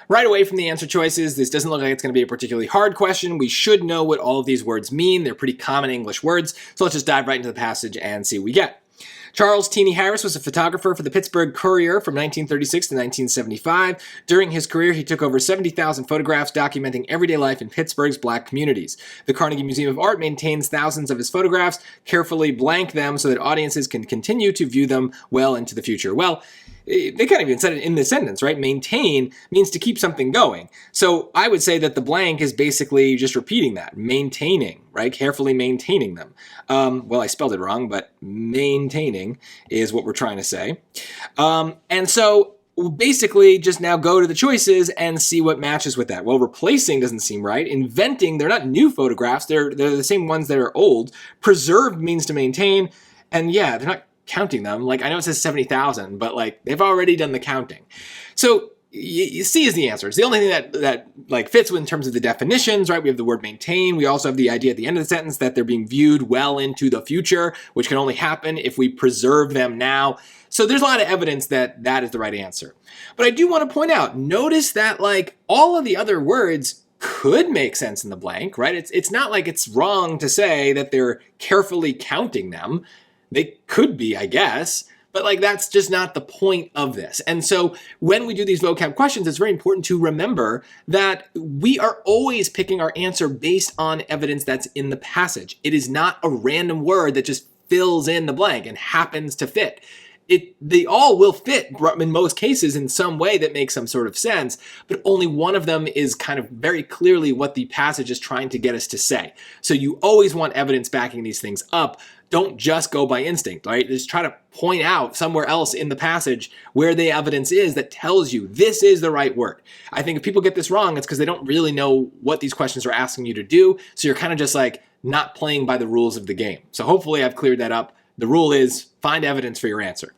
Right away from the answer choices, this doesn't look like it's going to be a particularly hard question. We should know what all of these words mean. They're pretty common English words. So let's just dive right into the passage and see what we get. Charles Teeny Harris was a photographer for the Pittsburgh Courier from 1936 to 1975. During his career, he took over 70,000 photographs documenting everyday life in Pittsburgh's black communities. The Carnegie Museum of Art maintains thousands of his photographs, carefully blank them so that audiences can continue to view them well into the future. Well, they kind of even said it in the sentence, right? Maintain means to keep something going. So I would say that the blank is basically just repeating that, maintaining, right? Carefully maintaining them. Well, I spelled it wrong, but maintaining is what we're trying to say. And so we'll basically just now go to the choices and see what matches with that. Well, replacing doesn't seem right. Inventing, they're not new photographs. They're the same ones that are old. Preserved means to maintain. And yeah, they're not counting them. Like, I know it says 70,000, but like they've already done the counting. So C is the answer. It's the only thing that like fits in terms of the definitions, right? We have the word maintain. We also have the idea at the end of the sentence that they're being viewed well into the future, which can only happen if we preserve them now. So there's a lot of evidence that that is the right answer. But I do want to point out, notice that like all of the other words could make sense in the blank, right? It's not like it's wrong to say that they're carefully counting them. They could be, I guess, but like that's just not the point of this. And so when we do these vocab questions, it's very important to remember that we are always picking our answer based on evidence that's in the passage. It is not a random word that just fills in the blank and happens to fit. They all will fit in most cases in some way that makes some sort of sense, but only one of them is kind of very clearly what the passage is trying to get us to say. So you always want evidence backing these things up. Don't just go by instinct, right? Just try to point out somewhere else in the passage where the evidence is that tells you this is the right word. I think if people get this wrong, it's because they don't really know what these questions are asking you to do. So you're kind of just like not playing by the rules of the game. So hopefully I've cleared that up. The rule is find evidence for your answer.